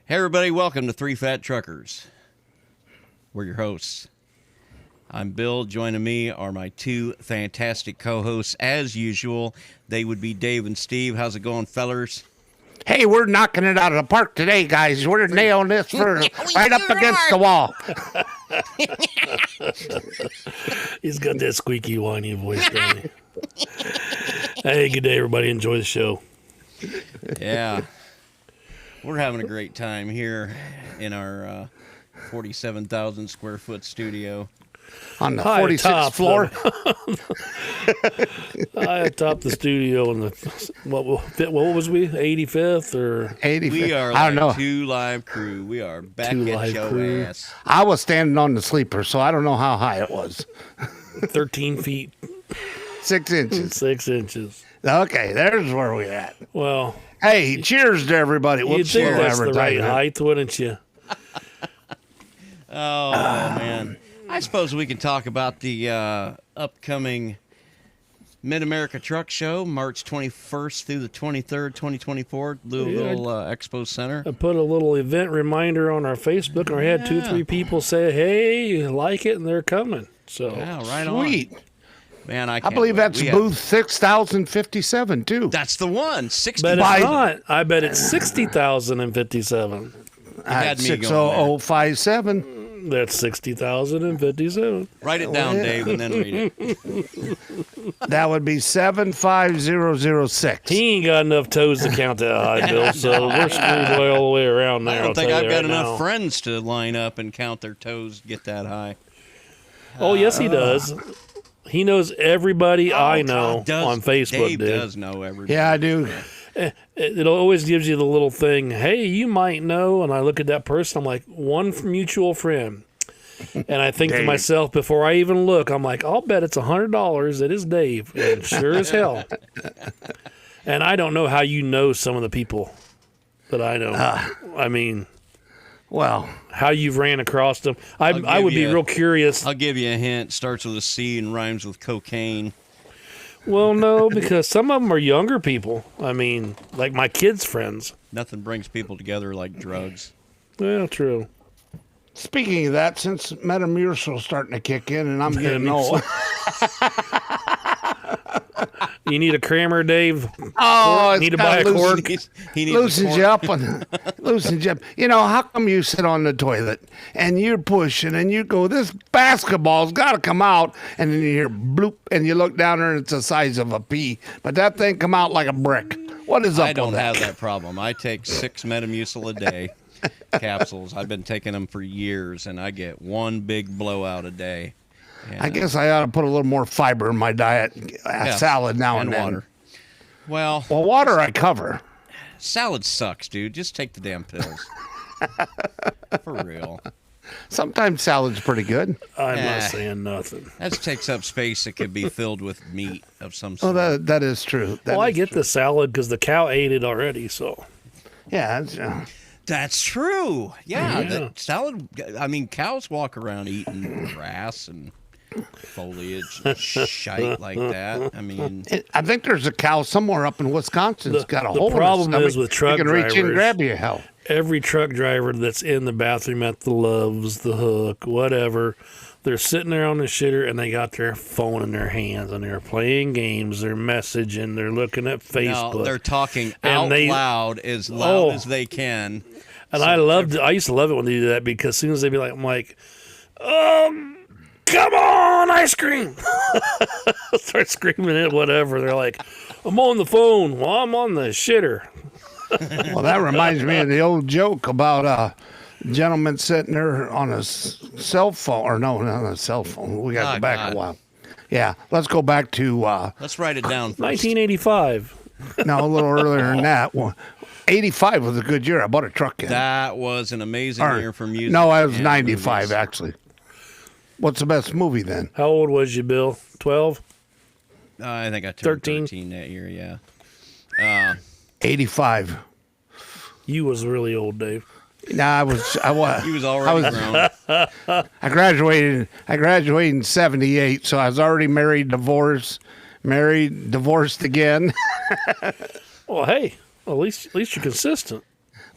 Hey, everybody, welcome to Three Fat Truckers. We're your hosts. I'm Bill. Joining me are my two fantastic co-hosts. As usual, they would be Dave and Steve. How's it going, fellers? Hey, we're knocking it out of the park today, guys. We're nailing this right up against the wall. He's got that squeaky, whiny voice, don't he? Hey, good day, everybody. Enjoy the show. Yeah. We're having a great time here in our 47,000 square foot studio. On the 46th floor. I atop the studio in the, what was we, 85th or? 85th. We are I don't know. two live crew. We are back Two at live your crew. ass. I was standing on the sleeper, so I don't know how high it was. 13 feet, 6 inches. 6 inches. Okay, there's where we're at. Well, Hey, cheers to everybody. you'd What's think your that's the right advertisement? height, wouldn't you? Oh, man. I suppose we can talk about the upcoming Mid-America Truck Show, March 21st through the 23rd, 2024, Louisville Expo Center. I put a little event reminder on our Facebook, and I had 2-3 people say, hey, like it, and they're coming. So, Yeah, right Sweet. on. Man, I I can't believe wait. that's We booth 6057, too. That's the one. 60. but it's Biden. not. I bet it's 60,057. had me going 60057. That's 60,057. Write it down, Dave, and then read it. That would be 75006. He ain't got enough toes to count that high, Bill, so we're screwed all the way around there. I I'll don't think tell I've you got right enough now. friends to line up and count their toes to get that high. Oh, yes, he does. He knows everybody I know God, on Facebook, Dave dude. does know everybody. Yeah, I do. It always gives you the little thing, hey, you might know, and I look at that person, I'm like, one mutual friend. And I think to Dave. myself, before I even look, I'm like, I'll bet it's $100 it is Dave, and sure as hell. And I don't know how you know some of the people that I know. I mean, Well, how you've ran across them. I give would be you- real curious. I'll give you a hint. Starts with a C and rhymes with cocaine. Well, no, because some of them are younger people. I mean, like my kids' friends. Nothing brings people together like drugs. Well, true. speaking of that, since Metamucil's starting to kick in and I'm getting old. You need a crammer, Dave? Oh, it's Need to kinda buy a cord? He needs Loosens a you up and loosens you up. You know, how come you sit on the toilet and you're pushing and you go, this basketball's got to come out, and then you hear bloop and you look down there and it's the size of a pea, but that thing come out like a brick. What is up I don't with that? have that problem. I take 6 Metamucil a day capsules. I've been taking them for years, and I get one big blowout a day. And, I guess I ought to put a little more fiber in my diet. yeah, Salad now and then. water. Well, Well, water I cover. salad sucks, dude. Just take the damn pills. For real. Sometimes salad's pretty good. I'm Eh. not saying nothing. That takes up space that could be filled with meat of some Oh, sort. that is true. That Well, I is get true. the salad because the cow ate it already, so. Yeah, That's true. Yeah, Yeah. the salad. I mean, cows walk around eating grass and foliage and shite like that. I mean, I think there's a cow somewhere up in Wisconsin that's got a the hole in its problem stomach. is with truck you can reach in and drivers. grab you. Hell, Every truck driver that's in the bathroom at the Loves, the Hook, whatever, they're sitting there on the shitter and they got their phone in their hands and they're playing games, they're messaging, they're looking at Facebook. no, they're talking And out they- loud as Oh. they can. And I used to love it when they do that because as soon as they'd be like, I'm like, come on, ice cream. Start screaming it, whatever. They're like, I'm on the phone. Well, I'm on the shitter. well, that reminds me of the old joke about a gentleman sitting there on a cell phone, or no, not a cell phone. We got to Oh, go back God. a while. Yeah, let's go back to Let's write it down first. 1985. no, a little earlier than that. Well, 85 was a good year. I bought a truck in. That was an amazing Or- year for music. No, I was and 95 movies. actually. What's the best movie then? How old was you, Bill? 12? I think I turned 13? 13 that year, yeah. 85. You was really old, Dave. No, I was. He was already grown. I graduated in 78, so I was already married, divorced, divorced again. Well, hey, at least you're consistent.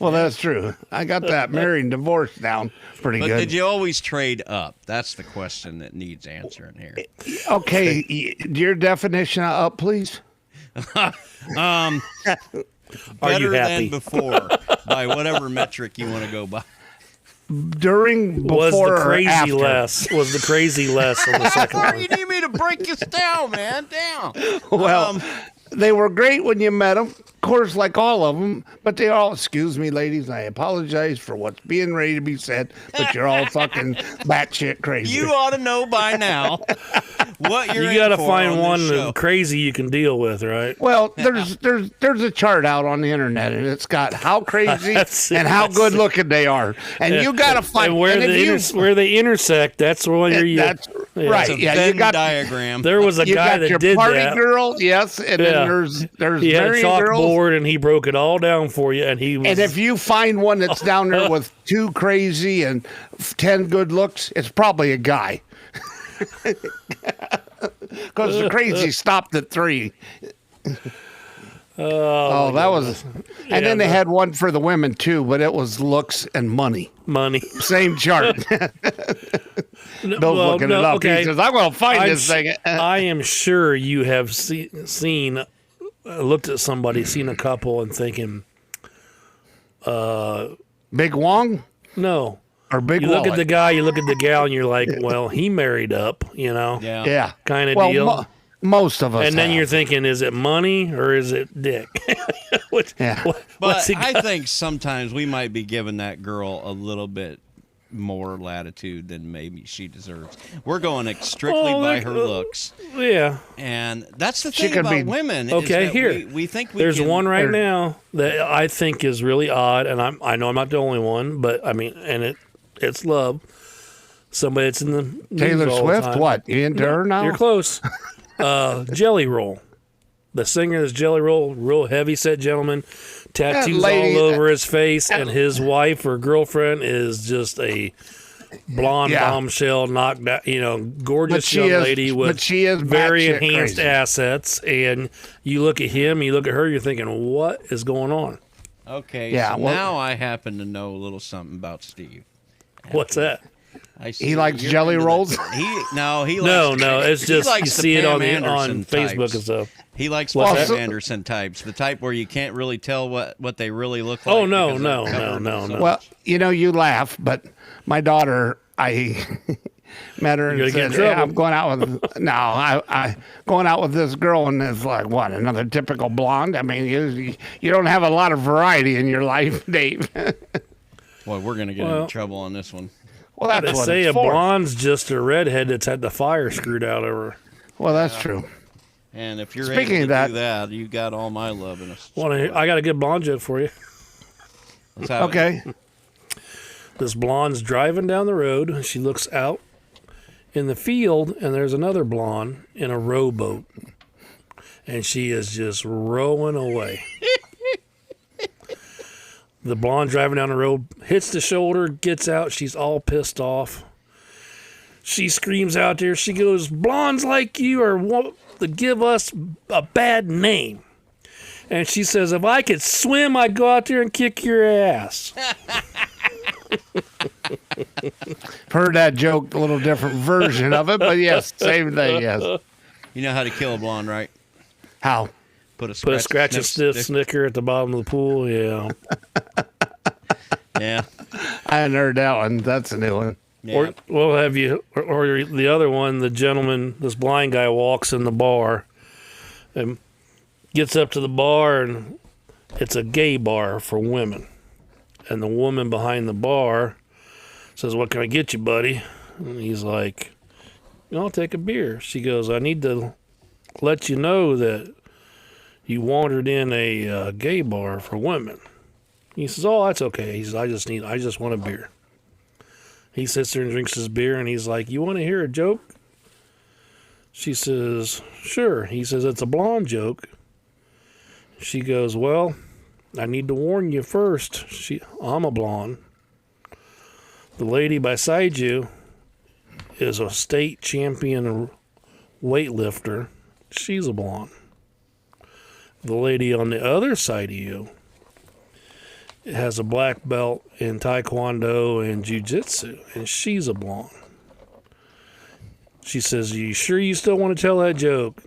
Well, that's true. I got that married and divorced down pretty But good. did you always trade up? That's the question that needs answering here. Okay, your definition of up, please. Are you Better happy? than before, by whatever metric you want to go by. During, before, Was the or crazy after? less? Was the crazy less on the second one? You need me to break this down, man. Down. Well, they were great when you met them. Of course, like all of them, but they all, excuse me, ladies, I apologize for what's being ready to be said, but you're all fucking batshit crazy. You ought to know by now what you're You got to in for find on one this show. that's crazy you can deal with, right? Well, there's a chart out on the internet, and it's got how crazy That's it, and how that's good it. looking they are, and you got to find And where and if they you- where they intersect, that's the one you're. That's Yeah. right. It's a Yeah, Venn you got diagram. There was a you guy got that your did party that. girl, yes, and Yeah. then there's He had a married girls. chalkboard and he broke it all down for you, and he was. And if you find one that's down there with 2 crazy and 10 good looks, it's probably a guy. Because the crazy stopped at 3. Oh, that was. And then they had one for the women too, but it was looks and money. money. Same chart. Bill's looking it up. Okay. He says, "I'm going to find I'm this thing." I am sure you have seen, looked at somebody, seen a couple, and thinking, Big Wong no. or Big You look at Wallet? the guy, you look at the gal, and you're like, well, he married up, you know, Yeah. Yeah. kind of Well, deal. most of us. And then have. you're thinking, is it money or is it dick? Yeah. What's But he I got? think sometimes we might be giving that girl a little bit more latitude than maybe she deserves. We're going strictly Oh, by like, her looks. Yeah. And that's the She thing could about be- women. is Okay, that here. we think we There's can, one right or- now that I think is really odd, and I know I'm not the only one, but I mean, and it's love. Somebody that's in the news Taylor all the Swift. time. What? You into her now? You're close. Jelly Roll. The singer is Jelly Roll, real heavy set gentleman, tattoos lady- all over his face, and his wife or girlfriend is just a blonde Yeah. bombshell, knocked out, gorgeous But she young is- lady but with she is very batshit enhanced crazy. assets. And you look at him, you look at her, you're thinking, what is going on? Okay, Yeah, so well- now I happen to know a little something about Steve. What's that? I see He likes you're jelly into rolls? No, likes, it's he just you likes the see it Pam on Anderson Facebook types. and stuff. He likes Well, Pam so- Anderson types, the type where you can't really tell what they really look like. Oh, no, because they're no, covered no, in no. so Well, much. you laugh, but my daughter, I met her You're and gonna get said, in "Yeah, trouble." I'm going out with I going out with this girl," and it's like, what, another typical blonde? I mean, you don't have a lot of variety in your life, Dave. Boy, we're gonna get Well- into trouble on this one. Well, that's They what say it's a for. blonde's just a redhead that's had the fire screwed out of her. Well, that's true. And if you're Speaking able of to that- do that, you got all my love in us. I got a good blonde joke for you. Let's have it. Okay. This blonde's driving down the road. She looks out in the field, and there's another blonde in a rowboat. And she is just rowing away. The blonde driving down the road hits the shoulder, gets out. She's all pissed off. She screams out there. She goes, "Blondes like you are want to give us a bad name." And she says, "If I could swim, I'd go out there and kick your ass." Heard that joke, a little different version of it, but yes, same thing, yes. You know how to kill a blonde, right? How? Put a Put a scratch and snip sniff snicker at the bottom of the pool. Yeah. Yeah. I hadn't heard that one. That's a new one. Yeah. Or well, have you? Or the other one, the gentleman, this blind guy walks in the bar, and gets up to the bar, and it's a gay bar for women, and the woman behind the bar says, "What can I get you, buddy?" And he's like, "I'll take a beer." She goes, "I need to let you know that you wandered in a gay bar for women." He says, "Oh, that's okay." He says, I just want a beer." He sits there and drinks his beer, and he's like, "You want to hear a joke?" She says, "Sure." He says, "It's a blonde joke." She goes, "Well, I need to warn you first. I'm a blonde. The lady beside you is a state champion weightlifter. She's a blonde. The lady on the other side of you has a black belt in Taekwondo and Jiu-Jitsu, and she's a blonde. She says, "You sure you still want to tell that joke?"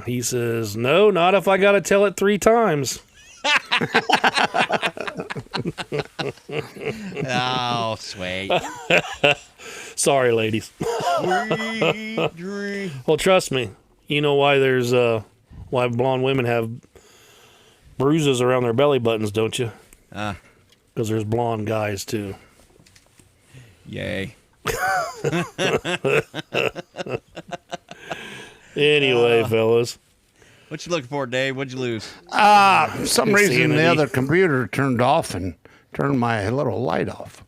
He says, "No, not if I got to tell it 3 times." Oh, sweet. Sorry, ladies. Sweet dream. Well, trust me, you know why why blonde women have bruises around their belly buttons, don't you? Because there's blonde guys too. Yay. Anyway, fellas. What you looking for, Dave? What'd you lose? For some reason, the Insanity. other computer turned off and turned my little light off.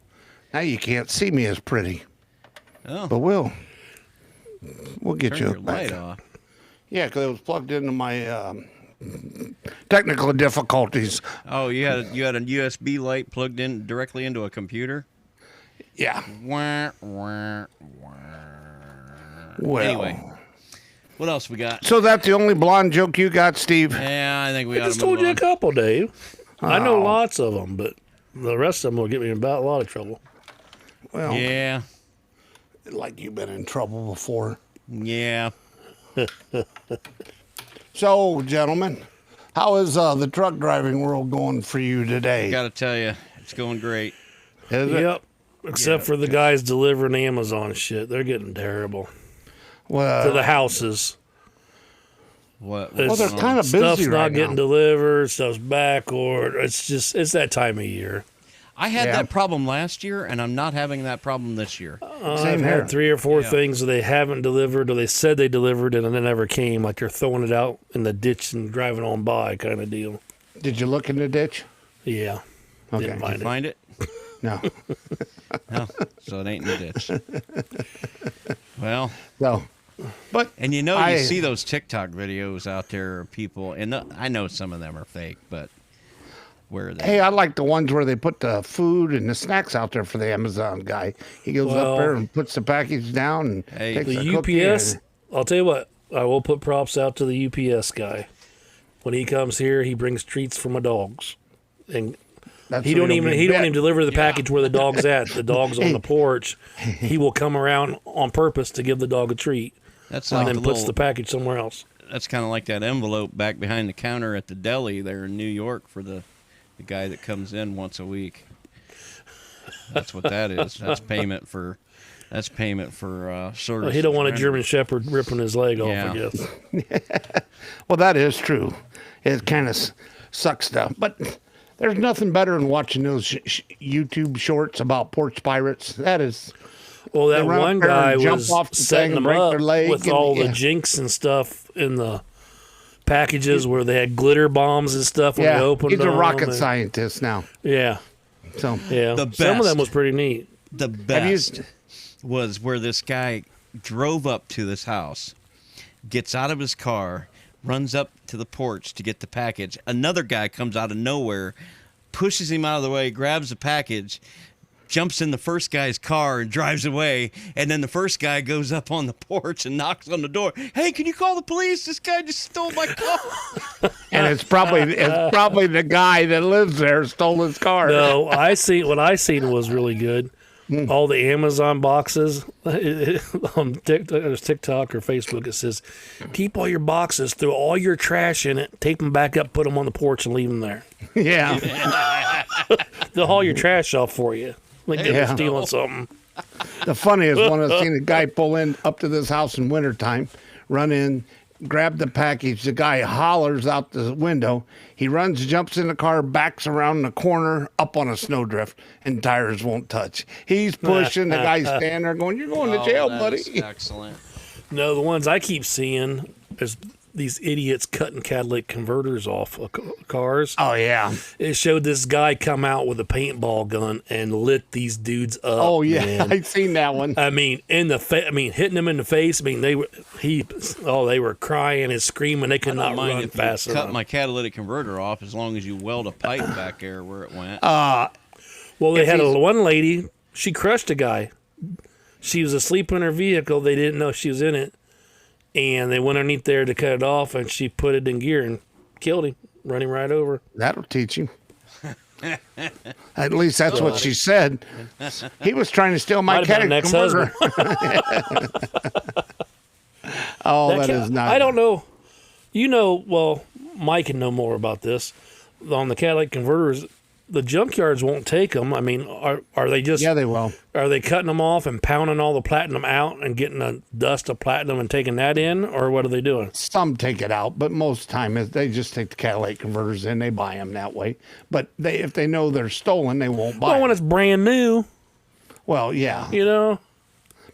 Now you can't see me as pretty, Oh, but we'll get turn you your back. light off. Yeah, because it was plugged into my technical difficulties. Oh, you had a USB light plugged in directly into a computer? Yeah. Wah, wah, wah. Well. Anyway, what else we got? So that's the only blonde joke you got, Steve? Yeah, I think we I ought just to move told you a on. couple, Dave. I know Oh. lots of them, but the rest of them will get me in about a lot of trouble. Well, Yeah, like you've been in trouble before. yeah. So, gentlemen, how is the truck driving world going for you today? Got to tell you, it's going great. Is it? Yep. Except for the guys delivering Amazon shit. They're getting terrible. Well, To the houses. What? It's- well, they're kind of busy Stuff's right not now. getting delivered. Stuff's back ordered. It's that time of year. I had Yeah. that problem last year, and I'm not having that problem this year. I've Same here. had 3 or 4 Yeah. things that they haven't delivered, or they said they delivered and they never came. Like they're throwing it out in the ditch and driving on by, kind of deal. Did you look in the ditch? Yeah. Okay. Didn't Did you find it. find it? No. No. So it ain't in the ditch. Well, So, but and you I- see those TikTok videos out there of people, and I know some of them are fake, but where are they? hey, I like the ones where they put the food and the snacks out there for the Amazon guy. He goes Well, up there and puts the package down and Hey, takes The a cookie UPS, and- I'll tell you what, I will put props out to the UPS guy. When he comes here, he brings treats for my dogs. And that's he so don't you'll even be he don't bit. even deliver the package where the dog's at. The dog's on the porch. He will come around on purpose to give the dog a treat, That's and like then the puts little, the package somewhere else. that's kind of like that envelope back behind the counter at the deli there in New York for the guy that comes in once a week. That's what that is. That's payment for service. Well, he don't want a German Shepherd ripping his leg off, Yeah. I guess. Well, that is true. It kind of sucks stuff, but there's nothing better than watching those YouTube shorts about porch pirates. That is, Well, that They run up one there guy and jump was off the setting thing and them break up their leg with and- all the yeah. jinx and stuff in the packages where they had glitter bombs and stuff when yeah, they opened he's a them. rocket and- scientist now. Yeah, So, yeah. The Some of best. them was pretty neat. The Have you- best was where this guy drove up to this house, gets out of his car, runs up to the porch to get the package. Another guy comes out of nowhere, pushes him out of the way, grabs the package, jumps in the first guy's car and drives away. And then the first guy goes up on the porch and knocks on the door. Hey, can you call the police? This guy just stole my car. and it's probably the guy that lives there stole his car. No, what I seen was really good. All the Amazon boxes on TikTok or Facebook, it says, keep all your boxes, throw all your trash in it, tape them back up, put them on the porch, and leave them there. Yeah. They'll haul your trash off for you. Like they Yeah. were stealing something. The funniest one, I've seen a guy pull in up to this house in wintertime, run in, grab the package. The guy hollers out the window. He runs, jumps in the car, backs around the corner, up on a snowdrift, and tires won't touch. He's pushing. The guy's standing there going, "You're going to jail, that buddy." is excellent. No, the ones I keep seeing is these idiots cutting catalytic converters off of cars. Oh, yeah. It showed this guy come out with a paintball gun and lit these dudes up. Oh, yeah. man. I've seen that one. I mean, hitting them in the face. I mean, they were crying and screaming. They could I not don't mind run if fast you cut enough. my catalytic converter off as long as you weld a pipe back there where it went. Well, they if had he's- one lady. She crushed a guy. She was asleep in her vehicle. They didn't know she was in it, and they went underneath there to cut it off. And she put it in gear and killed him, run him right over. That'll teach him. At least that's what she said. He was trying to steal my Might have been catalytic an converter. Oh, that is not. I don't know. Well, Mike can know more about this. On the catalytic converters, the junkyards won't take them. I mean, are they just? Yeah, they will. Are they cutting them off and pounding all the platinum out and getting the dust of platinum and taking that in, or what are they doing? Some take it out, but most time they just take the catalytic converters in. They buy them that way. But if they know they're stolen, they won't buy Well, when them. it's brand new, Well, yeah.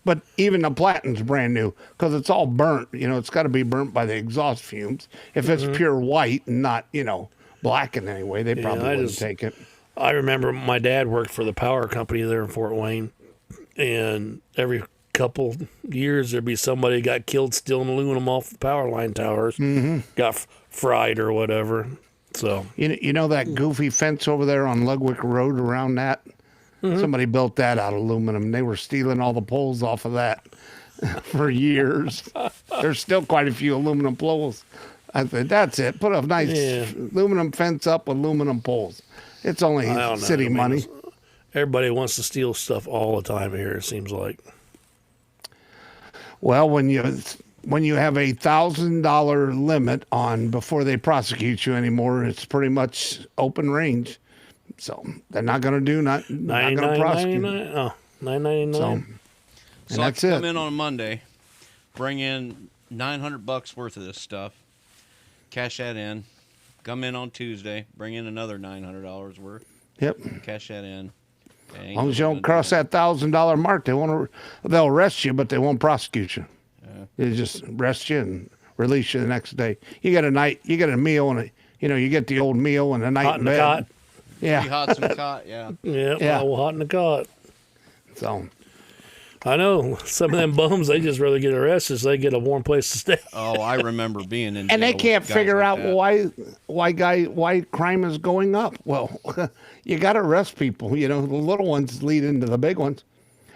But even the platinum's brand new because it's all burnt. It's got to be burnt by the exhaust fumes. If it's pure white and not, black in any way, they probably wouldn't take it. I remember my dad worked for the power company there in Fort Wayne, and every couple years there'd be somebody who got killed stealing aluminum off the power line towers, got fried or whatever. So You know that goofy fence over there on Ludwig Road around that? Somebody built that out of aluminum. They were stealing all the poles off of that for years. There's still quite a few aluminum poles. I said, that's it. Put a nice aluminum fence up with aluminum poles. It's only I don't know. city money. Everybody wants to steal stuff all the time here, it seems like. Well, when you have a $1,000 limit on before they prosecute you anymore, it's pretty much open range. So they're not going to do not going to prosecute. $9.99. So, and So I that's can it. come in on a Monday, bring in $900 worth of this stuff, cash that in. Come in on Tuesday, bring in another $900 worth, Yep. cash that in. As long as you don't cross that $1,000 mark, they'll arrest you, but they won't prosecute you. They just arrest you and release you the next day. You get a meal and you get the old meal and a night Hot in in the bed. cot. Yeah. Be hot in the cot, yeah. Yeah, all hot in the cot. So I know some of them bums, they just rather get arrested so they get a warm place to stay. Oh, I remember being in jail and they with can't guys figure like out that. why crime is going up. Well, you got to arrest people. The little ones lead into the big ones.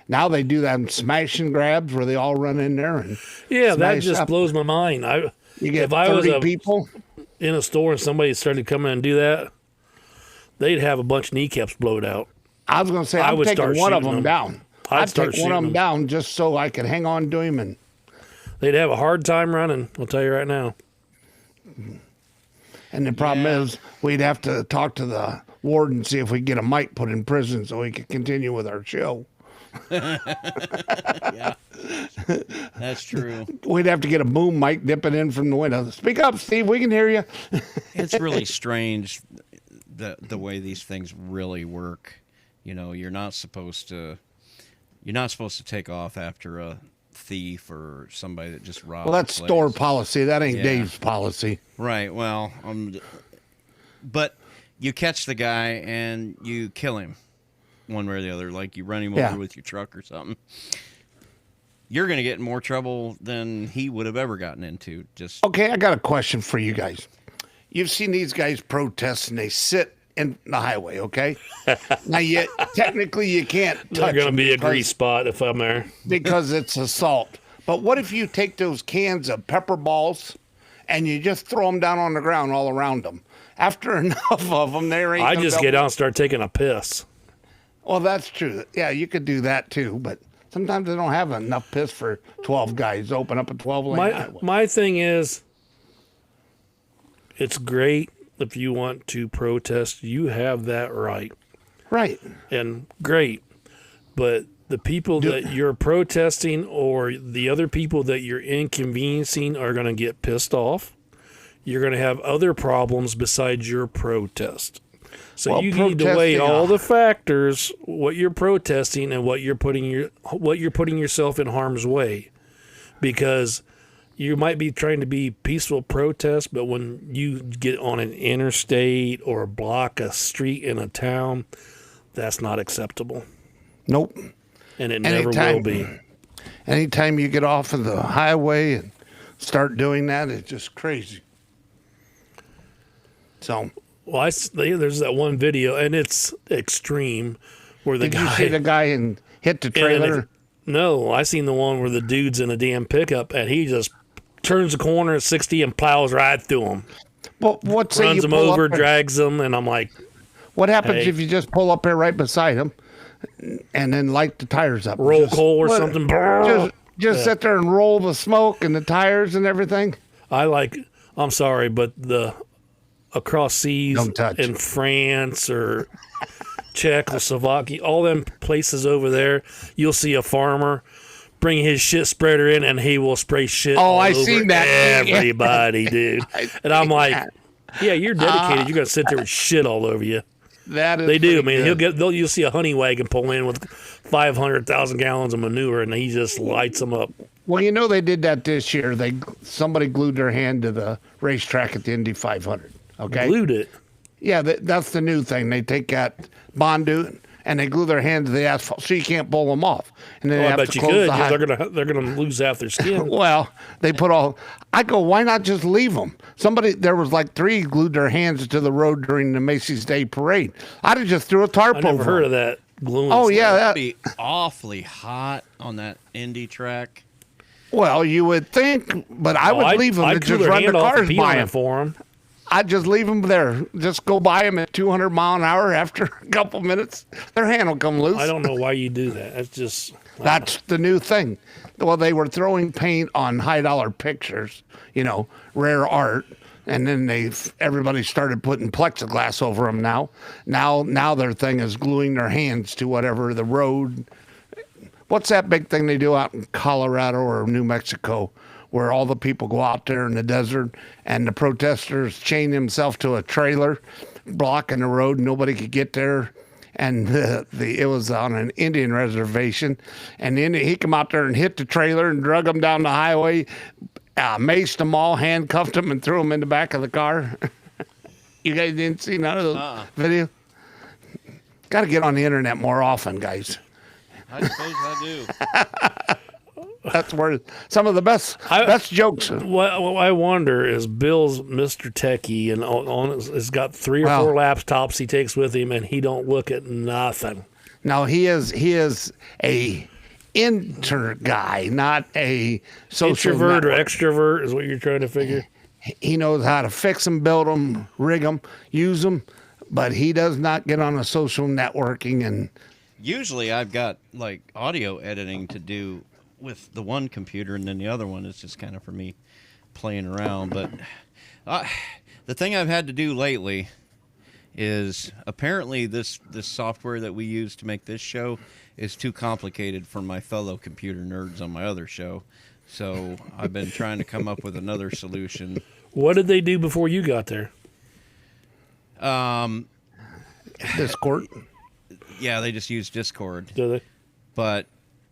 Now they do that smash and grabs where they all run in there and Yeah, that smash just up. blows my mind. You get if I was 30 people. in a store and somebody started coming in and do that, they'd have a bunch of kneecaps blowed out. I was going to say I I'm would taking start one of shooting them down. I'd I'd start take one of shooting them down just so I could hang on to him. And They'd have a hard time running, I'll tell you right now. the problem is we'd have to talk to the warden and see if we could get a mic put in prison so we could continue with our show. Yeah, that's true. We'd have to get a boom mic, dip it in from the window. Speak up, Steve. We can hear you. It's really strange the way these things really work. You're not supposed to take off after a thief or somebody that just robbed. Well, that's a place. store policy. That ain't Yeah. Dave's policy. Right. Well, but you catch the guy and you kill him, one way or the other. Like you run him Yeah. over with your truck or something. You're going to get in more trouble than he would have ever gotten into. Just Okay, I got a question for you guys. You've seen these guys protest and they sit in the highway, okay? Now, technically you can't touch They're going to them be a because- grease spot if I'm there. because it's assault. But what if you take those cans of pepper balls and you just throw them down on the ground all around them? After enough of them, they ain't. I gonna just be get able- out and start taking a piss. Well, that's true. Yeah, you could do that too, but sometimes they don't have enough piss for 12 guys. Open up a 12-lane highway. My thing is, it's great if you want to protest. You have that right. Right. And great. But the people that you're protesting or the other people that you're inconveniencing are going to get pissed off. You're going to have other problems besides your protest. So Well, you need to weigh protesting, all the factors, what you're protesting and what you're putting yourself in harm's way. Because you might be trying to be peaceful protest, but when you get on an interstate or block a street in a town, that's not acceptable. Nope. And it never will be. Anytime you get off of the highway and start doing that, it's just crazy. So, Well, there's that one video, and it's extreme, where the did guy... you see the guy and hit the trailer? No, I seen the one where the dude's in a damn pickup, and he just turns the corner at 60 and plows right through him. Well, what say Runs you him pull over, up and- drags him, and I'm like, What happens Hey. if you just pull up there right beside him and then light the tires up? Roll Just coal or let- something. Just sit there and roll the smoke and the tires and everything. I'm sorry, but the across seas Don't touch. in France or Czechoslovakia, all them places over there, you'll see a farmer bring his shit spreader in and he will spray shit all I over seen that. everybody, dude. And I'm like, yeah, you're dedicated. You're gonna sit there with shit all over you. That is They do, pretty man. good. You'll see a honey wagon pull in with 500,000 gallons of manure, and he just lights them up. Well, they did that this year. Somebody glued their hand to the racetrack at the Indy 500. Okay. Glued it. Yeah, that's the new thing. They take that Bondu and they glue their hand to the asphalt, so you can't pull them off. And then they I have bet to you close could. the 'Cause they're gonna lose half their skin. Well, they put all. I go, why not just leave them? There was like 3 glued their hands to the road during the Macy's Day Parade. I'd have just threw a tarp I over never heard 'em. of that gluing. Oh stuff. yeah, It'd be awfully hot on that Indy track. well, you would think, but I would leave them I'd and cool just their run the hand off and cars pee by on it them. for them. I'd just leave them there. Just go by them at 200 mile an hour. After a couple minutes, their hand will come loose. I don't know why you do that. That's just That's the new thing. Well, they were throwing paint on $high pictures, rare art, and then everybody started putting plexiglass over them. Now their thing is gluing their hands to whatever the road. What's that big thing they do out in Colorado or New Mexico, where all the people go out there in the desert and the protesters chain themselves to a trailer, blocking the road, nobody could get there. And it was on an Indian reservation, and then he come out there and hit the trailer and drug them down the highway, maced them all, handcuffed them, and threw them in the back of the car. You guys didn't see none of those video? Got to get on the internet more often, guys. I suppose I do. That's where some of the best jokes. what I wonder is Bill's Mr. Techie and has got 3 or 4 laptops he takes with him, and he don't look at nothing. No, he is a inter guy, not a social Introvert or network. extrovert is what you're trying to figure. He knows how to fix them, build them, rig them, use them, but he does not get on a social networking and. Usually I've got like audio editing to do with the one computer, and then the other one is just kind of for me playing around. But the thing I've had to do lately is apparently this software that we use to make this show is too complicated for my fellow computer nerds on my other show. So I've been trying to come up with another solution. What did they do before you got there? Discord. Yeah, they just use Discord. Do they? But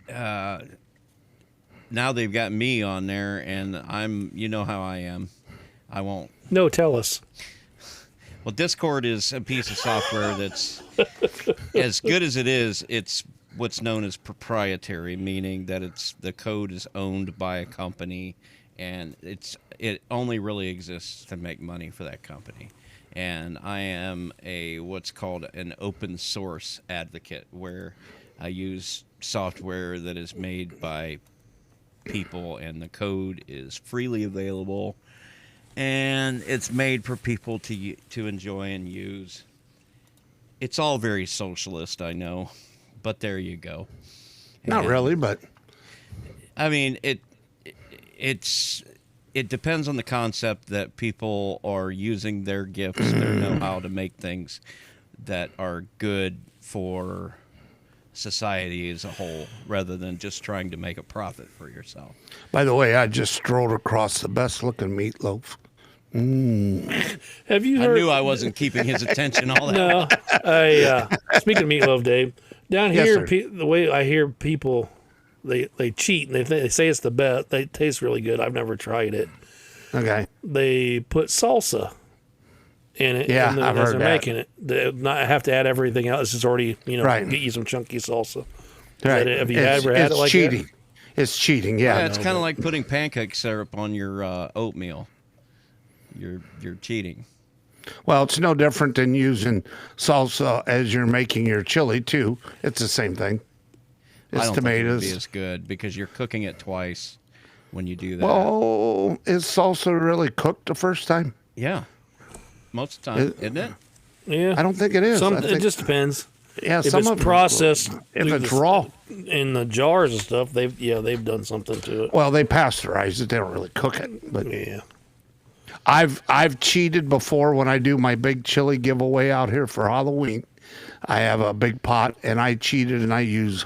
now they've got me on there, and you know how I am. I won't. No, tell us. Well, Discord is a piece of software that's as good as it is. It's what's known as proprietary, meaning that the code is owned by a company, and it only really exists to make money for that company. And I am what's called an open source advocate, where I use software that is made by people, and the code is freely available, and it's made for people to enjoy and use. It's all very socialist, I know, but there you go. Not really, but I mean, it depends on the concept that people are using their gifts, their know-how to make things that are good for society as a whole, rather than just trying to make a profit for yourself. by the way, I just strolled across the best looking meatloaf. Have you I heard? knew I wasn't keeping his attention all that. No. Speaking of meatloaf, Dave, down Yes, here, sir. the way I hear people, they cheat and they say it's the best. They taste really good. I've never tried it. Okay. They put salsa in it. Yeah, and I've as heard they're that. making it. They not have to add everything else. It's just already, Right. get you some chunky salsa. Right. Have you ever had it like cheating. that? It's cheating. Yeah. Yeah, it's kind of like putting pancake syrup on your oatmeal. You're cheating. Well, it's no different than using salsa as you're making your chili too. It's the same thing. I It's don't think it would be tomatoes. as good because you're cooking it twice when you do that. Well, is salsa really cooked the first time? Yeah, most of the time, isn't it? Yeah. I don't think it is. I It think, just depends. yeah, If some it's of processed, if through it's the- raw. in the jars and stuff, they've done something to it. Well, they pasteurize it. They don't really cook it. But Yeah. I've cheated before when I do my big chili giveaway out here for Halloween. I have a big pot, and I cheated and I use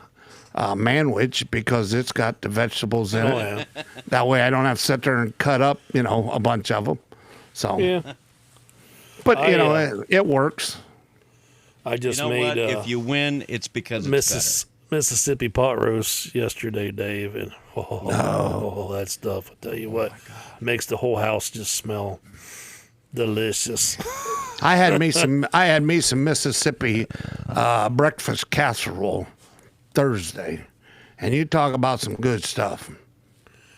Manwich because it's got the vegetables in Oh, it. yeah. That way I don't have to sit there and cut up, a bunch of them. So, Yeah. but I, it works. I just You know made what? If you win, it's because it's Mississippi pot roast yesterday, Dave, and that stuff, I tell you what, makes the whole house just smell delicious. I had me some Mississippi breakfast casserole Thursday, and you talk about some good stuff. better.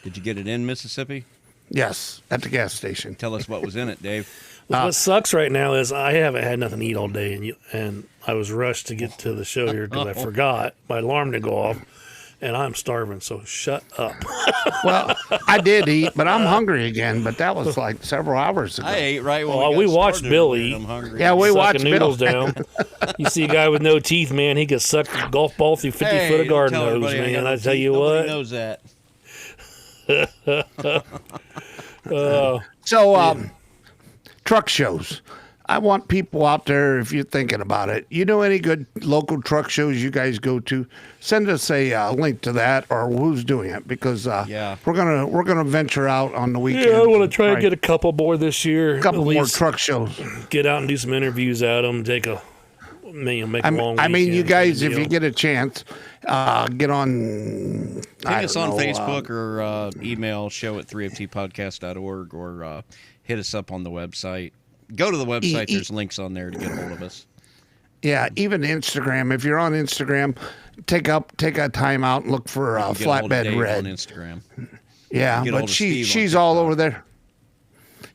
Did you get it in Mississippi? Yes, at the gas station. Tell us what was in it, Dave. What sucks right now is I haven't had nothing to eat all day, and I was rushed to get to the show here because I forgot my alarm to go off, and I'm starving. So shut up. Well, I did eat, but I'm hungry again. But that was like several hours ago. I ate right when Well, we we got watched started Bill over here, eat. and I'm hungry. Yeah, we Sucking watched noodles Bill. down. You see a guy with no teeth, man. He could suck a golf ball through 50 Hey, foot of don't garden tell hose, everybody man. got I tell teeth. you Nobody what. knows that. So, truck shows. I want people out there, if you're thinking about it, you know any good local truck shows you guys go to? Send us a link to that or who's doing it because Yeah. we're gonna venture out on the weekend. Yeah, I want to try and get a couple more this year. a couple At more least truck shows. get out and do some interviews at them. Make a long. I mean, you weekend guys, kind if of you deal. get a chance, get on. Ping us on Facebook Facebook or email show@3ftpodcast.org or hit us up on the website. Go to the website. There's links on there to get a hold of us. Yeah, even Instagram. If you're on Instagram, take a time out and look for Get a hold of Flatbed Dave Red. on Instagram. Yeah, Get a hold but of Steve on she's all TikTok. over there.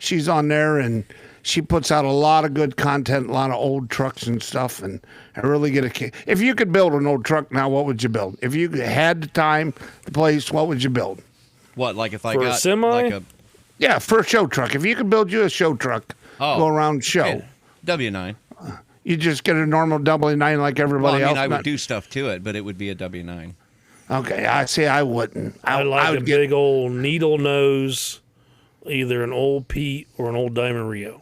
She's on there and she puts out a lot of good content, a lot of old trucks and stuff. And I really get a kick. If you could build an old truck now, what would you build? If you had the time, the place, what would you build? What, like if I For a got semi? like a Yeah, for a show truck. If you could build you a show truck, go around show. yeah, W9? You just get a normal W9 like Well, everybody I mean, else. I would Not- do stuff to it, but it would be a W9. Okay, I see. I wouldn't. I like a would get. big old needle nose, either an old Pete or an old Diamond Rio.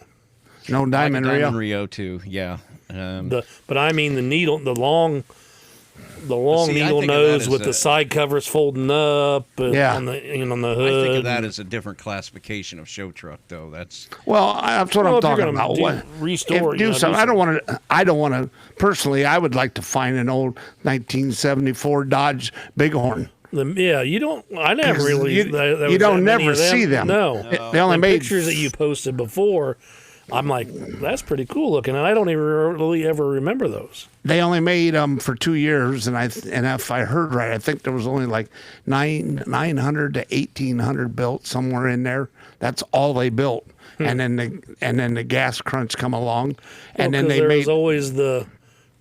No Diamond like a Rio. Diamond Rio too. Yeah. But I mean the needle, the long see, I needle think of that nose as with a- the side covers folding up, and Yeah. on the I hood. think of that as a different classification of show truck, though. That's Well, that's what Well, I'm if you're talking gonna about. do- What restore, if, you do know, something? do I don't want to. I don't want to. Personally, I would like to find an old 1974 Dodge Bighorn. You don't. I never 'Cause really. you- there you was don't that many never of them. see them. No, They only the made pictures that you posted before. I'm like, that's pretty cool looking, and I don't even really ever remember those. They only made them for 2 years, and if I heard right, I think there was only like 900 to 1,800 built somewhere in there. That's all they built, and then the gas crunch come along, and then Well, 'cause they there made. was always the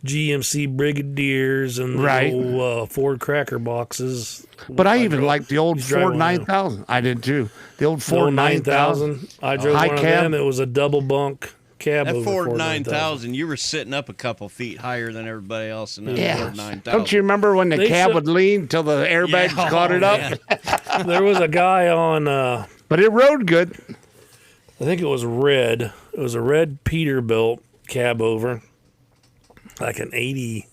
GMC Brigadiers and the Right. old Ford Cracker boxes. But I even like the old you drive Ford one now. 9000. I did too. The old The Ford old 9000. I drove High one of cab. them. It was a double bunk cab. that over Ford 9000. You were sitting up a couple feet higher than everybody else in that Yeah. Ford 9000. Don't you remember when the They cab should- would lean till the airbags Yeah. caught it up? Man. There was a guy on. But it rode good. I think it was red. It was a red Peterbilt cab over, like an 80.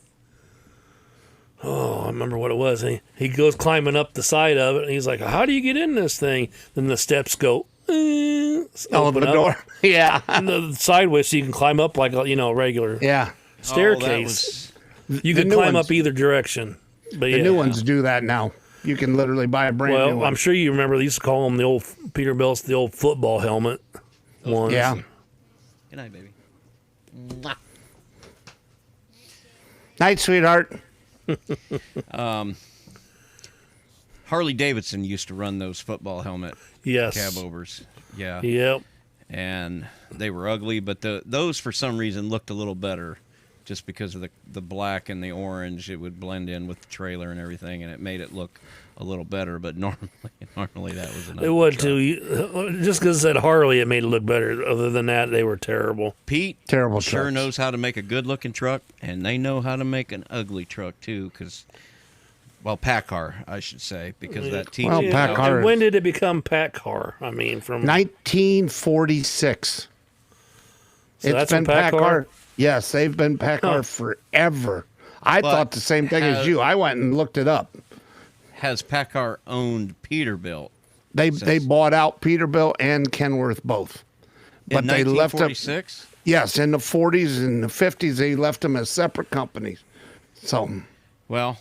Oh, I remember what it was. He goes climbing up the side of it, and he's like, "How do you get in this thing?" Then the steps go. Oh, open the up, door. Yeah. and the sideways, so you can climb up like a regular Yeah. staircase. You the can new climb ones- up either direction. But The yeah. new ones do that now. You can literally buy a brand new Well, one. I'm sure you remember they used to call them the old Peterbilts, the old football helmet ones. Yeah. Good night, baby. Night, sweetheart. Harley Davidson used to run those football helmet Yes. cab overs. Yeah. Yep. And they were ugly, but those for some reason looked a little better just because of the black and the orange. It would blend in with the trailer and everything, and it made it look a little better. But normally that was an ugly It would truck. too. Just because it said Harley, it made it look better. Other than that, they were terrible. Pete Terrible sure trucks. knows how to make a good-looking truck, and they know how to make an ugly truck too. Because, well, PACCAR, I should say, because that T. Well, PACCAR And when did it become Pack Car? I mean, from 1946. So that's when PACCAR? Yes, they've been PACCAR forever. I But thought the same thing as you. I went and looked it up. Has PACCAR owned Peterbilt They Since- bought out Peterbilt and Kenworth both. But in they left them. 1946? Yes, in the 40s and the 50s, they left them as separate companies. So, Well,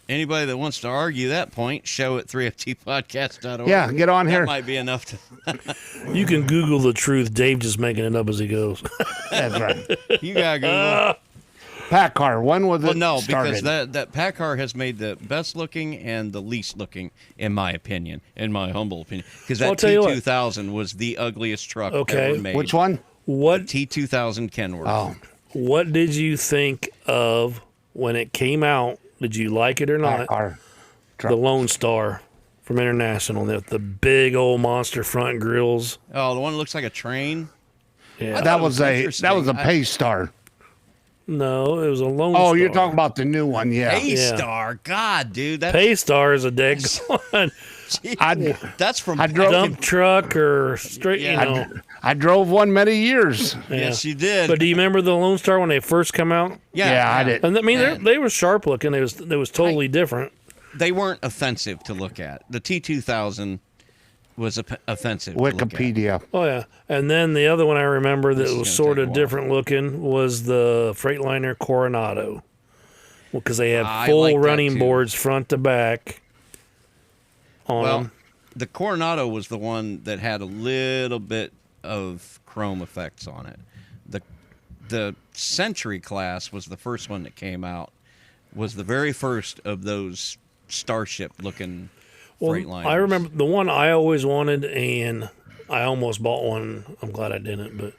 anybody that wants to argue that point, show at 3ftpodcast.org. yeah, get on That here. might be enough to. You can Google the truth. Dave just making it up as he goes. That's right. You gotta Google. PACCAR. When was it Well, no, started? because that PACCAR has made the best looking and the least looking, in my opinion, in my humble opinion. Because Well, I'll that tell you what. T2000 was the ugliest truck Okay. ever made. Which one? What T2000 Kenworth. Oh, What did you think of when it came out? Did you like it or not? PACCAR. The Lone Star from International, the big old monster front grills. Oh, the one that looks like a train. Yeah. That was a interesting. Paystar. No, it was a Lone Oh, Star. you're talking about the new one, yeah. A-Star. God, dude. That's, Paystar is a dead one. that's from I drove- Dump truck or straight, Yeah. you know. I drove one many years. Yes, you did. But do you remember the Lone Star when they first come out? Yeah, I did. And I mean, And they were sharp looking. It was totally different. they weren't offensive to look at. The T2000 was offensive. to look at. Wikipedia. Oh yeah. And then the other one I remember that This is was gonna sort take a of while. different looking was the Freightliner Coronado. Well, because they had I full like that running too. boards front to back on Well, them. the Coronado was the one that had a little bit of chrome effects on it. The Century class was the first one that came out. Was the very first of those Starship looking Freightliners. I remember the one I always wanted, and I almost bought one. I'm glad I didn't, but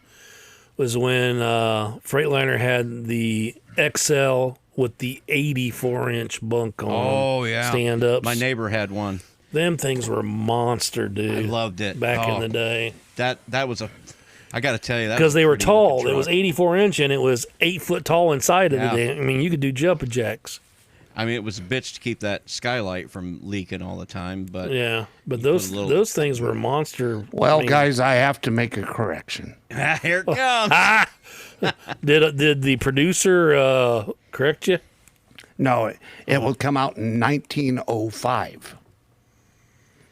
was when Freightliner had the XL with the 84-inch bunk on. Oh yeah, stand ups. My neighbor had one. Them things were monster, dude. I loved it back Oh, in the day That was a. I got to tell you that because was they a were pretty tall. looking It was truck. 84-inch, and it was 8 foot tall inside of Yeah. it. I mean, you could do jumping jacks. I mean, it was a bitch to keep that skylight from leaking all the time, but Yeah, but You those put a little- those things were monster. Well, I mean, guys, I have to make a correction. here it comes. did the producer correct you? No, it will come out in 1905.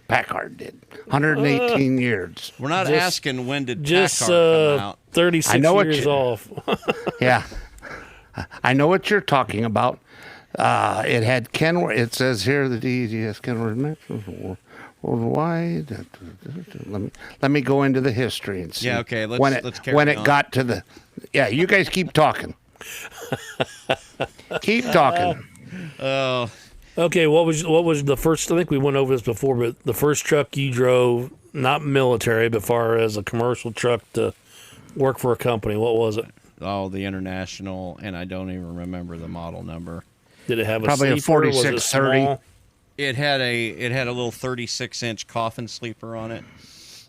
Packard did. 118 years. We're not Just- asking when did Just PACCAR come out. 36 I know what years you- off. Yeah. I know what you're talking about. It had Kenworth. It says here the DES Kenworth worldwide. Let me go into the history and see. Yeah, okay, let's carry when it on. got to the. Yeah, you guys keep talking. Keep talking. Oh, Okay, what was the first? I think we went over this before, but the first truck you drove, not military, but far as a commercial truck to work for a company. What was it? the International, and I don't even remember the model number. Did it have Probably a sleeper? Was it 4630. small? It had a little 36-inch coffin sleeper on it.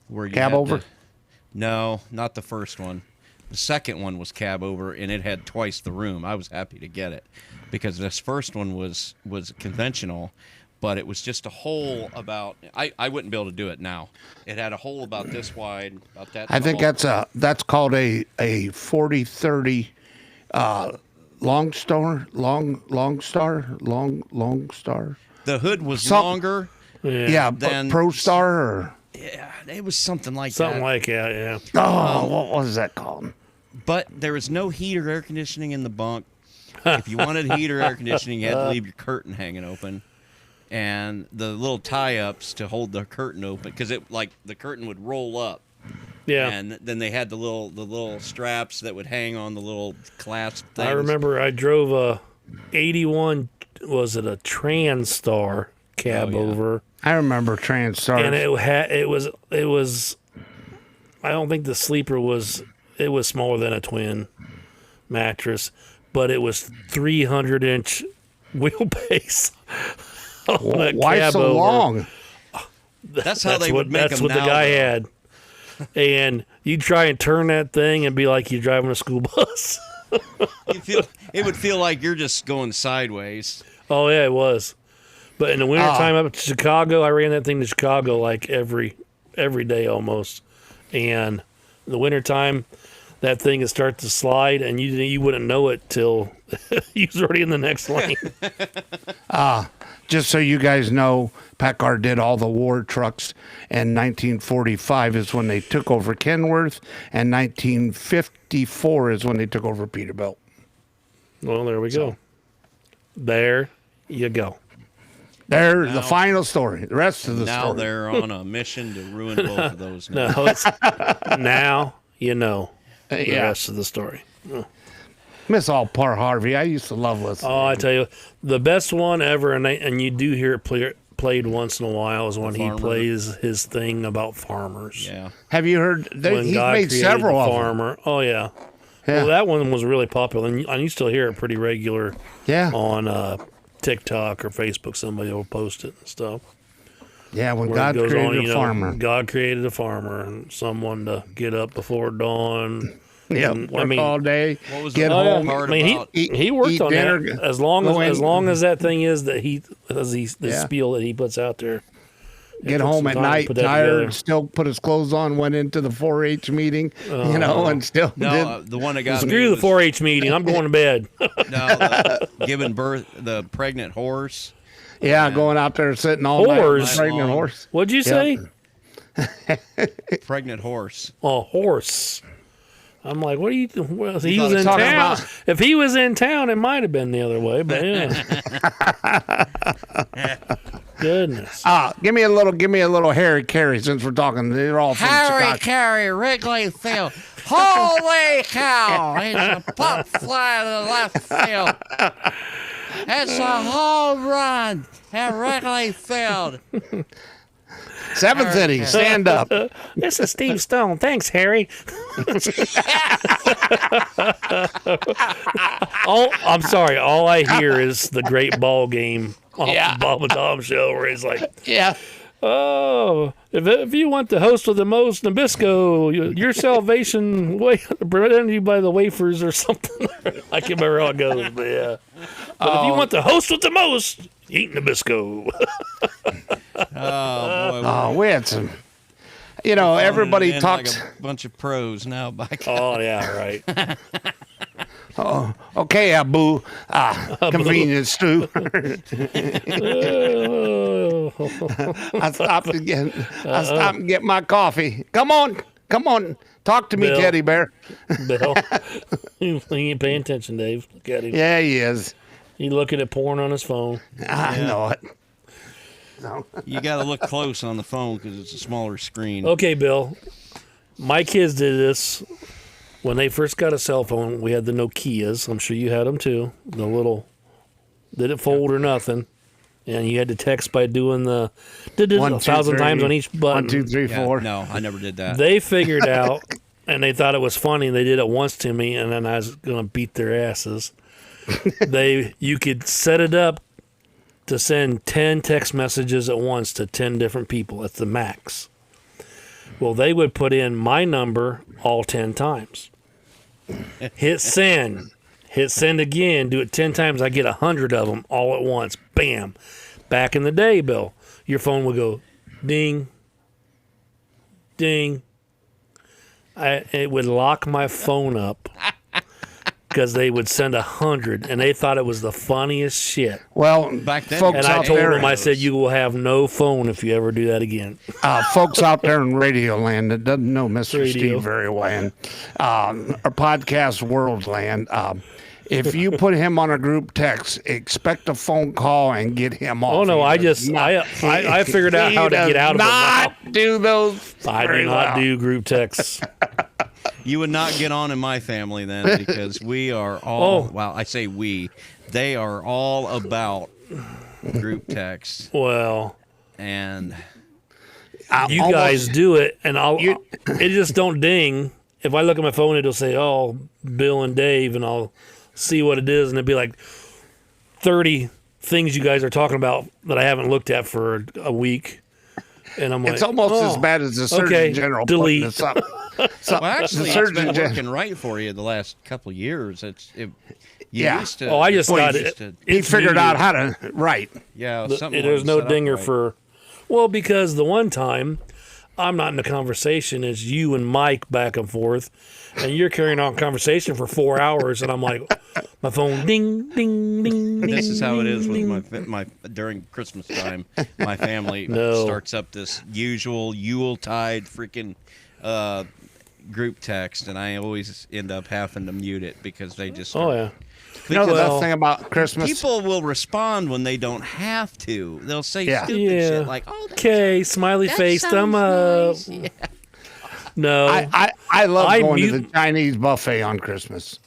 Where you Cab had over? No, not the first one. The second one was cab over, and it had twice the room. I was happy to get it because this first one was conventional, but it was just a hole about. I wouldn't be able to do it now. It had a hole about this wide, about that. I think tall. that's called a 4030 long star. The hood was Some- longer. Yeah, Then- Pro Star or Yeah, it was something like Something that. like that, yeah. what was that called? But there was no heat or air conditioning in the bunk. If you wanted heat or air conditioning, you had to leave your curtain hanging open, and the little tie-ups to hold the curtain open because the curtain would roll up, Yeah. and then they had the little straps that would hang on the little clasp things. I remember I drove a 81, was it a TransStar cab Oh, yeah. over? I remember TransStar. And it was I don't think the sleeper was, it was smaller than a twin mattress, but it was 300-inch wheelbase. on a Why cab so over. long? That's how they would make That's them what the now, guy though. had. And you try and turn that thing and be like you're driving a school bus. It would feel like you're just going sideways. Oh, yeah, it was. But in the wintertime up to Chicago, I ran that thing to Chicago like every day almost. And in the wintertime, that thing would start to slide, and you wouldn't know it till you was already in the next lane. Just so you guys know, Packard did all the war trucks, and 1945 is when they took over Kenworth, and 1954 is when they took over Peterbilt. Well, there we go. There you go. There's the final story. The rest of the Now story. they're on a mission to ruin both of those. No, it's now you know the Yeah. rest of the story. Miss all Par Harvey. I used to love listening. Oh, I tell you, the best one ever, and you do hear it played once in a while, is when he farmer. plays his thing about farmers. Yeah. Have you heard? When He's God made created several the of them. farmer. Oh yeah. Yeah. Well, that one was really popular, and you still hear it pretty regular Yeah. on TikTok or Facebook. Somebody will post it and stuff. Yeah, when Where God it goes created on, a farmer. God created a farmer and someone to get up before dawn. Yeah, And, work all day, What was get the home. part I mean, about? he worked eat on dinner, that as long go as in. that thing is that the Yeah. spiel that he puts out there. Get took home some at time to night, put that tired, together. still put his clothes on, went into the 4-H meeting, and still No, did. the one that got me Screw the was- 4-H meeting. I'm going to bed. No, giving birth, the pregnant horse. Yeah, going out there sitting all night, Horse? with a pregnant Long. horse. What'd you say? Pregnant horse. A horse. I'm like, what are you? Well, he thought was it in talking town. about- If he was in town, it might have been the other way. But yeah. Goodness. Give me a little Harry Carey since we're talking. They're all from Chicago. Carey, Wrigley Field. Holy cow! He's a pop fly to the left field. It's a home run at Wrigley Field. Seventh inning, stand up. This is Steve Stone. Thanks, Harry. I'm sorry. All I hear is the great ball game off Yeah. the Bob and Tom show where he's like, Yeah. oh, if you want the host with the most Nabisco, your salvation presented you by the wafers or something. I can't remember how it goes, but yeah. But if you want the host with the most, eat Nabisco. Oh, boy. Oh, we had some. You know, everybody And talks. like a bunch of pros now. By God. Oh, yeah, right. Okay, Abu. Convenience too. I stopped again. I stopped and get my coffee. Come on. Talk to me, Bill. teddy bear. Bill. He ain't paying attention, Dave. Look at him. Yeah, he is. He looking at porn on his phone. I know it. No. You got to look close on the phone because it's a smaller screen. Okay, Bill. My kids did this when they first got a cell phone. We had the Nokias. I'm sure you had them too. The little, did it fold or nothing? And you had to text by doing the 1,000 times on each button. 1, 2, 3, Yeah, 4. no, I never did that. They figured out, and they thought it was funny. And they did it once to me, and then I was gonna beat their asses. You could set it up to send 10 text messages at once to 10 different people. That's the max. Well, they would put in my number all 10 times. Hit send. Hit send again. Do it 10 times. I get 100 of them all at once. Bam. Back in the day, Bill, your phone would go ding, ding. It would lock my phone up because they would send 100, and they thought it was the funniest shit. Well, Back then, folks And I out told there, them, I said, you will have no phone if you ever do that again. folks out there in Radio Land that doesn't know Mr. Radio. Steve very well, or podcast World Land, if you put him on a group text, expect a phone call and get him off. Oh, no, He I does just, not- I figured out he how to does get out of it now. not do those. I very do not well. do group texts. You would not get on in my family then because we are all, Oh. well, I say we, they are all about group text. Well, And you almost- guys do it, and it just don't ding. If I look at my phone, it'll say, oh, Bill and Dave, and I'll see what it is, and it'd be like 30 things you guys are talking about that I haven't looked at for a week. And I'm like, It's almost as bad as the Surgeon General putting delete. this up. So, Well, actually, the it's Surgeon been General, working right for you the last couple of years. You Yeah. used to. Oh, I just got you it. used to- he It's figured muted. out how to right. Yeah, something There's wasn't no set up dinger right. for. Well, because the one time I'm not in the conversation, it's you and Mike back and forth, and you're carrying on conversation for 4 hours, and I'm like, my phone ding, ding, ding, ding. This is how it is ding, with ding. my during Christmas time. My family No. starts up this usual Yuletide freaking group text, and I always end up having to mute it because they just. Oh yeah. You know the Well, best thing about Christmas? People will respond when they don't have to. They'll say Yeah. stupid Yeah. shit like, "Oh, Okay, smiley that face, thumb up. sounds nice." Yeah. No, I love I going to mute- the Chinese buffet on Christmas.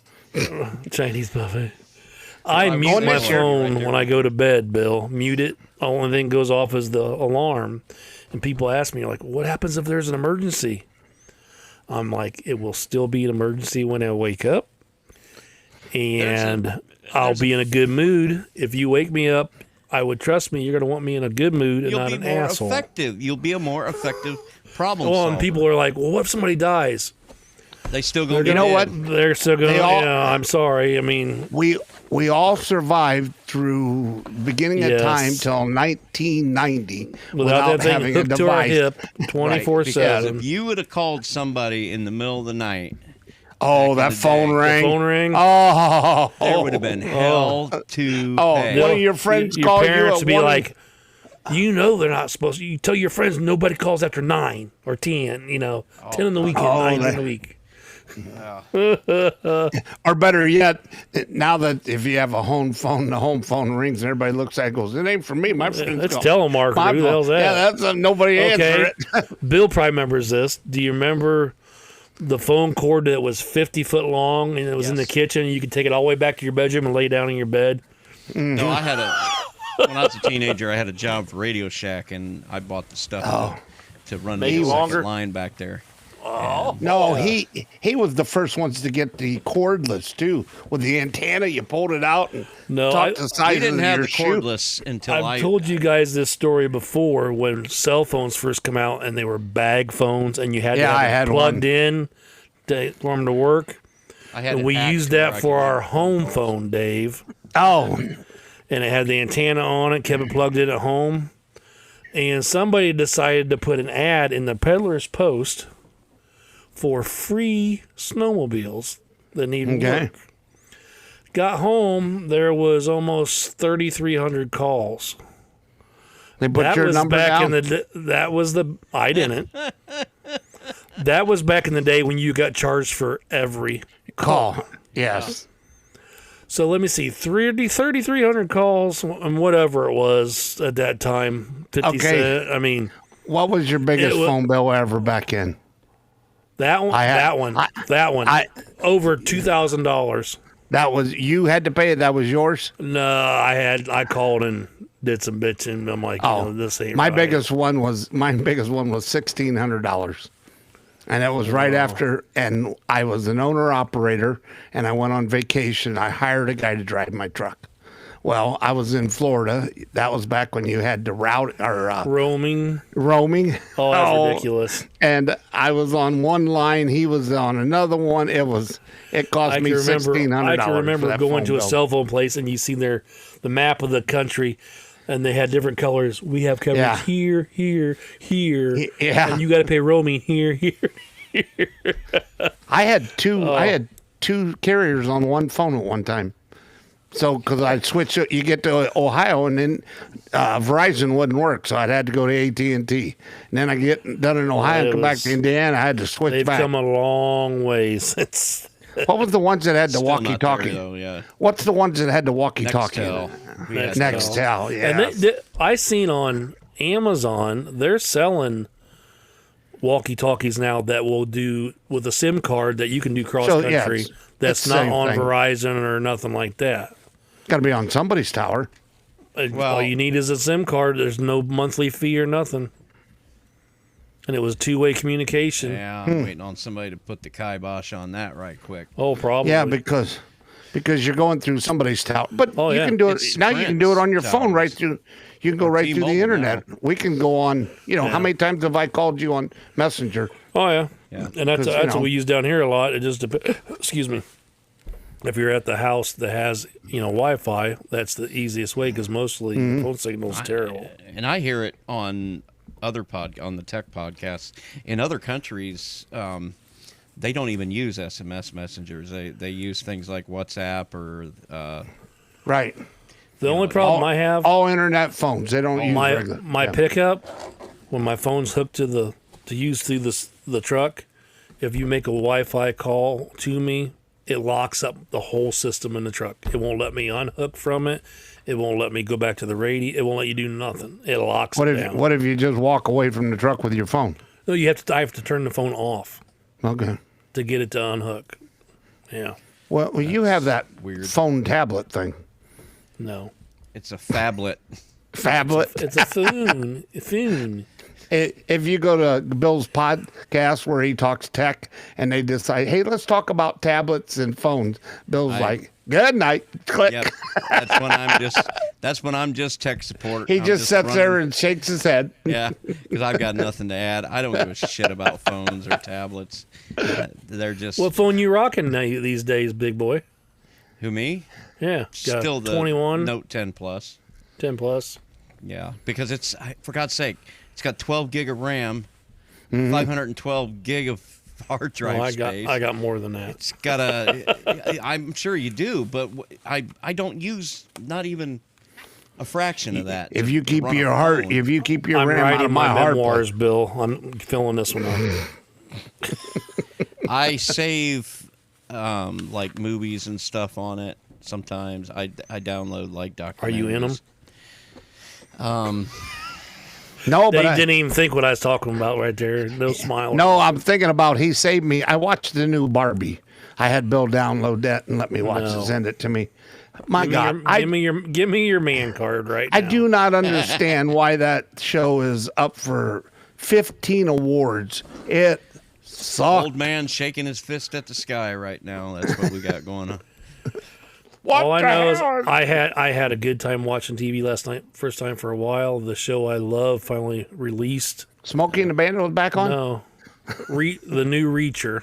Chinese buffet. I I'm mute going my this year, phone right there. when I go to bed, Bill. Mute it. The only thing goes off is the alarm. And people ask me, like, what happens if there's an emergency? I'm like, it will still be an emergency when I wake up. And I'll be in a good mood. If you wake me up, I would trust me. You're going to want me in a good mood and You'll not be an more asshole. effective. You'll be a more effective problem Well, solver. and people are like, well, what if somebody dies? They still go. You know what? They're still going, They all- yeah, I'm sorry. I mean, We all survived through beginning of Yes. time till 1990 without that thing having a hooked to our device. hip Because 24/7. if you would have called somebody in the middle of the night, Oh, in that the phone day. rang. Phone ring. Oh, there would have been hell to Oh, pay. one of your friends your called you parents at would be 1 like, you know, they're not supposed to. You tell your friends nobody calls after 9 or 10. 10 in the weekend, 9 in the week. Or better yet, now that if you have a home phone, the home phone rings and everybody looks at it and goes, it ain't for me. My friends That's call. telemarketer. My Who the phone. hell's that? Yeah, that's nobody Okay. answer it. Bill probably remembers this. Do you remember the phone cord that was 50 foot long and it was in the Yes. kitchen? And you could take it all the way back to your bedroom and lay down in your bed. No, I had when I was a teenager, I had a job for Radio Shack, and I bought the stuff to run Make the it longer? second line back there. No, he was the first ones to get the cordless too. With the antenna, you pulled it out and No, talked the We size didn't of have your the shoe. cordless until I've told you guys this story before when cell phones first come out and they were bag phones and you had to Yeah, have I them had plugged one. in for them to work. I had And an we app used to where that I for could our make home phone, Dave. Oh, And it had the antenna on it, kept it plugged in at home. And somebody decided to put an ad in the Peddler's Post for free snowmobiles that need okay. work. Got home, there was almost 3,300 calls. They put That your was number back down. in the. That was the. I didn't. That was back in the day when you got charged for every Call. Yes. So let me see, 3,300 calls and whatever it was at that time, 50 Okay. cent. I mean, What was your biggest It wa- phone bill ever back in? that one, I had- that one, I- over $2,000. That was you had to pay it. That was yours. No, I called and did some bitching. I'm like, this ain't my right. biggest one was $1,600, and it was right after. And I was an owner operator, and I went on vacation. I hired a guy to drive my truck. Well, I was in Florida. That was back when you had to route or roaming. roaming. Oh, that's ridiculous. And I was on one line. He was on another one. It cost me $1,600. I can remember going to a cell phone place and you see the map of the country, and they had different colors. We have coverage Yeah. here, here, here. Yeah. And you got to pay roaming here, here. I had two. Oh. I had two carriers on one phone at one time. So, because I'd switch, you get to Ohio, and then Verizon wouldn't work, so I'd had to go to AT&T. And then I get done in Ohio and come back to Indiana. I had to switch They've back. come a long way since. What was the ones that had the Still not walkie-talkie? there, though, yeah. What's the ones that had the walkie-talkie? Nextel. We had Nextel, yeah. And I seen on Amazon, they're selling walkie-talkies now that will do with a SIM card that you can do cross-country. it's That's the not same on thing. Verizon or nothing like that. Got to be on somebody's tower. Well- All you need is a SIM card. There's no monthly fee or nothing. And it was two-way communication. Yeah, I'm waiting on somebody to put the kibosh on that right quick. Oh, probably. Yeah, because because you're going through somebody's tower. But Oh, you yeah. can do it It's now. You can do it on your phone Sprint's right through. You can go right through the T-Mobile internet. now. We can go on. How Yeah. many times have I called you on Messenger? Oh yeah, Yeah. and that's 'Cause, what we use down here a lot. It just depends. Excuse me. If you're at the house that has Wi-Fi, that's the easiest way because mostly Mm-hmm. the phone signal's terrible. And I hear it on other on the tech podcasts in other countries. They don't even use SMS messengers. They use things like WhatsApp or Right. The only problem I have all internet phones. They don't use my regular. my yeah. pickup when my phone's hooked to use through the truck. If you make a Wi-Fi call to me, it locks up the whole system in the truck. It won't let me unhook from it. It won't let me go back to the radio. It won't let you do nothing. It locks it down. What if you just walk away from the truck with your phone? No, I have to turn the phone off Okay. to get it to unhook. Yeah. Well, you have that weird. phone tablet thing. No. it's a phablet. Phablet. It's a phone. A phone. If you go to Bill's podcast where he talks tech and they decide, hey, let's talk about tablets and phones, Bill's like, good night. Click. Yep. That's when I'm just tech support. He I'm just sits there running- and shakes his head. Yeah, because I've got nothing to add. I don't give a shit about phones or tablets. They're just What phone you rocking now these days, big boy? who me? Yeah. Got Still the 21, Note 10 Plus. 10 plus. Yeah, because for God's sake, it's got 12 gig of RAM, 512 gig of hard drive Oh, space. I got more than that. It's got I'm sure you do, but I don't use not even a fraction of that. If to you keep run a your heart, phone. if you keep your I'm RAM out writing of my heart, memoirs, Bill. I'm filling this one up. I save like movies and stuff on it. Sometimes I download like documentaries. Are you in them? no, They but didn't even think what I was talking about right there. No smile. no, I'm thinking about he saved me. I watched the new Barbie. I had Bill download that and let me watch No. it, send it to me. My Give me God, give me your man card right now. I do not understand why that show is up for 15 awards. It sucks. Old man shaking his fist at the sky right now. That's what we got going on. What All I the know is hell? I had a good time watching TV last night. First time for a while. The show I love finally released. Smokey and the Bandit was back on? No, the new Reacher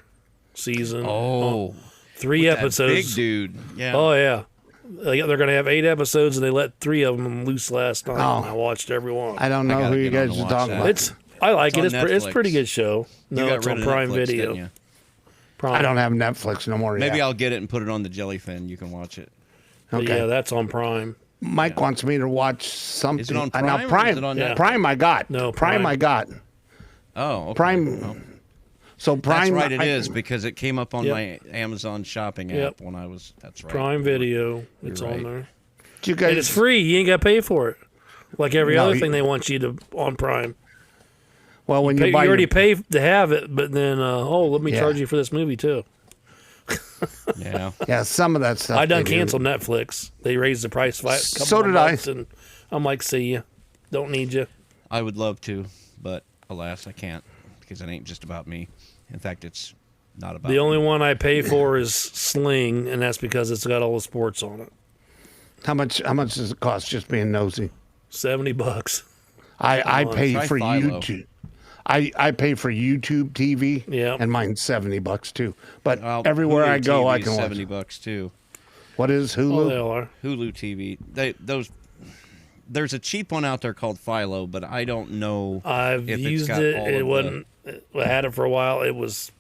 season. Oh, 3 that episodes. big dude. Yeah. Oh yeah, they're gonna have 8 episodes, and they let 3 of them loose last night. Oh. And I watched every one. I don't know gotta who you get on guys to are watch talking that. about. I like It's it. on It's a pretty Netflix. good show. You No, got it's rid on of Prime Netflix, Video. didn't you? Prime. I don't have Netflix no more Maybe yet. I'll get it and put it on the Jellyfin. You can watch it. But Okay. yeah, that's on Prime. Mike wants me to watch something. Is it on Now Prime or Prime, is it on Netflix? Prime I got. No, Prime Prime. I got. Oh, okay. Prime. Well, So Prime. that's right. It is because it came up on Yep. my Amazon shopping app Yep. when I was. That's right. Prime Video. It's You're on right. there. You guys, And it's free. You ain't got to pay for it. Like every No, other you- thing they want you to on Prime. well, when you You buy already your, pay to have it, but then let me Yeah. charge you for this movie too. Yeah. yeah, some of that stuff. I done they do. canceled Netflix. They raised the price by a couple So more did I. bucks, and I'm like, see ya. Don't need you. I would love to, but alas, I can't because it ain't just about me. In fact, it's not about The only me. one I pay for is Sling, and that's because it's got all the sports on it. How much does it cost just being nosy? $70. I pay try for Philo. YouTube. I pay for YouTube TV. Yeah. And mine's $70 too. But Well, everywhere Hulu I go, TV I is can watch. $70 too. What is Oh, Hulu? they all are. Hulu TV. There's a cheap one out there called Philo, but I don't know. I've if it's used got it. all It of wasn't. I had it for a while. It was.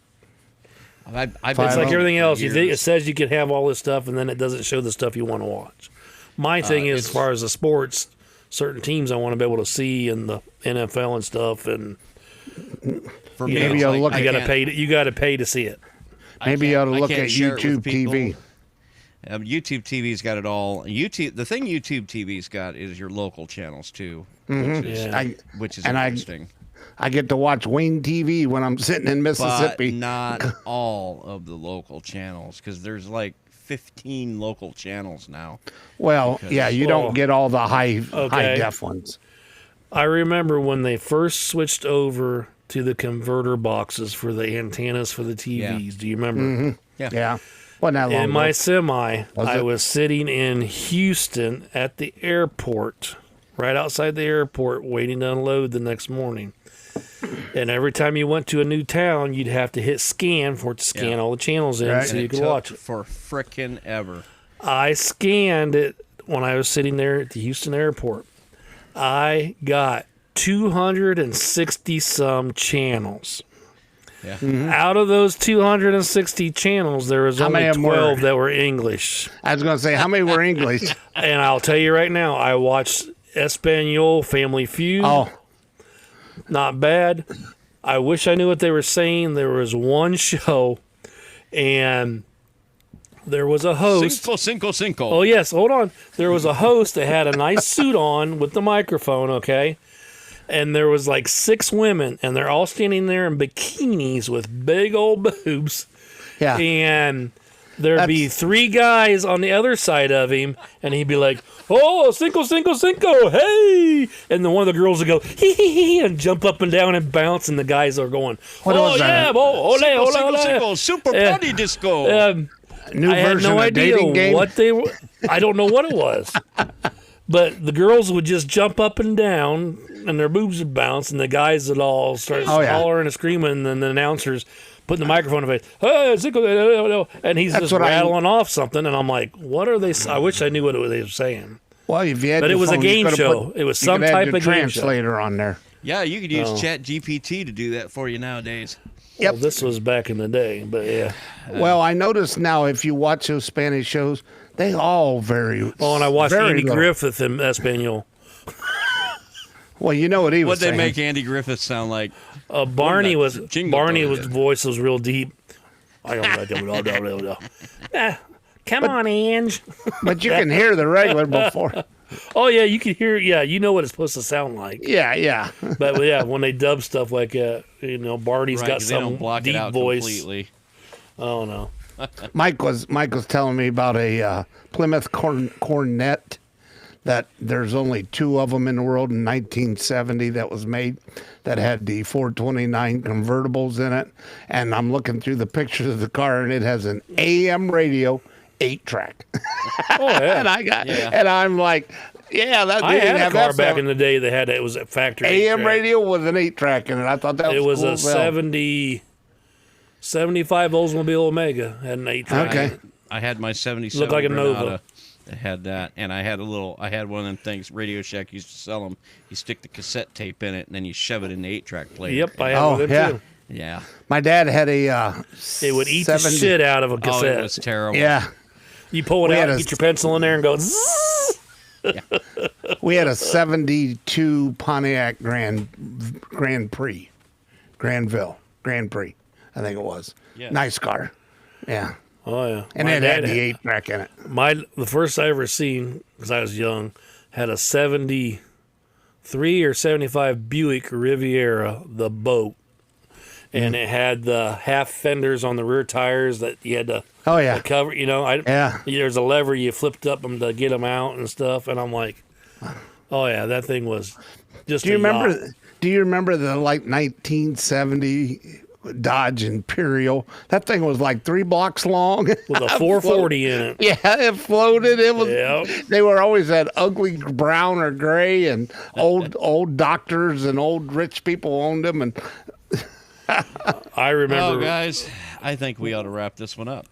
I've It's been It's like using everything it for else. You think it years. says you can have all this stuff, and then it doesn't show the stuff you want to watch. My thing is, as it's- far as the sports, certain teams I want to be able to see, and the NFL and stuff, and For me, Maybe it's I'll like look I at- you got to can't- pay. You got to pay to see it. Maybe you ought to I look can't at share it with YouTube people. TV. YouTube TV's got it all. The thing YouTube TV's got is your local channels too, Mm-hmm. which is, Yeah. which is And interesting. I get to watch Wayne TV when I'm sitting in But Mississippi. not all of the local channels because there's like 15 local channels now. Well, yeah, you Well, don't get all the high okay. def ones. I remember when they first switched over to the converter boxes for the antennas for the TVs. Yeah. Do you remember? Yeah. Wasn't that long In my ago? semi, I it? was sitting in Houston at the airport, right outside the airport, waiting to unload the next morning. And every time you went to a new town, you'd have to hit scan for it to scan all the channels in Right. so And you it could took watch it. for frickin' ever. I scanned it when I was sitting there at the Houston airport. I got 260 some channels. Yeah. Out of those 260 channels, there was How many only of 'em were- 12 that were English. I was going to say, how many were English? And I'll tell you right now, I watched Espanol, Family Feud. Oh, Not bad. I wish I knew what they were saying. There was one show, and there was a host. Cinco. Oh, yes, hold on. There was a host that had a nice suit on with the microphone, okay? And there was like 6 women, and they're all standing there in bikinis with big old boobs. yeah. And there'd be 3 guys on the other side of him, and he'd be like, "Oh, cinco, hey!" And then one of the girls would go, "Hee hee hee," and jump up and down and bounce, and the guys are going, What "Oh was yeah, that? ole, ole, ole." Super party disco. New I had version no of dating idea game. what they were. I don't know what it was. But the girls would just jump up and down, and their boobs would bounce, and the guys would all start Oh, yeah. hollering and screaming, and then the announcers putting the microphone in his face, "Hey, Zico," and he's That's just what I- rattling off something, and I'm like, what are they? I wish I knew what they were saying. Well, if you had But your it was a phone, you game could've show. put- It was you some could add type your of game show. translator on there. Yeah, you could use Oh. Chat GPT to do that for you nowadays. Yep. Well, this was back in the day, but yeah. Well, I noticed now if you watch those Spanish shows, they all vary. Oh, and I watched very Andy little. Griffith in Espanol. Well, you know what he was What'd they saying. make Andy Griffith sound like? Barney What was about jingle Barney bell? was voice was real deep. I don't know. Come on, Ange. But you can hear the regular before. Oh yeah, you can hear. Yeah, you know what it's supposed to sound like. Yeah, yeah. But yeah, when they dub stuff like that, Barney's Right, got 'cause they some don't block deep it out voice. completely. Oh no. Mike was telling me about a Plymouth Cornet that there's only 2 of them in the world in 1970 that was made that had the 429 convertibles in it. And I'm looking through the pictures of the car, and it has an AM radio 8-track. Oh yeah. And I'm like, yeah, that I they didn't had a have car that back stuff. in the day that had it was a factory AM 8-track. radio with an 8-track in it. I thought that It was cool a as hell. 75 Oldsmobile Omega had an 8-track. Okay. I had my 77 Looked like a Granada Nova. that had that, and I had one of them things. Radio Shack used to sell them. You stick the cassette tape in it, and then you shove it in the 8-track player. Yep, I had Oh, one of yeah. them too. Yeah. My dad had a It would eat 70 the shit out of a Oh, cassette. it was terrible. Yeah. You pull it We out, had and a- get your pencil in there, and go. Zzz. We had a 72 Pontiac Grand Prix. Grand Prix, I think it was. Yeah. Nice car. Yeah. Oh yeah, And My it had dad the 8-track in it. the first I ever seen, because I was young, had a 73 or 75 Buick Riviera, the boat, and it had the half fenders on the rear tires that you had to Oh, yeah. cover. Yeah. There's a lever you flipped up them to get them out and stuff, and I'm like, oh yeah, that thing was just. Do you a remember? yacht. Do you remember the 1970 Dodge Imperial? That thing was like 3 blocks long with a 440 in it? Yeah, it floated. It was. Yep. They were always that ugly brown or gray, and old doctors and old rich people owned them. And I remember. Oh, guys, I think we ought to wrap this one up.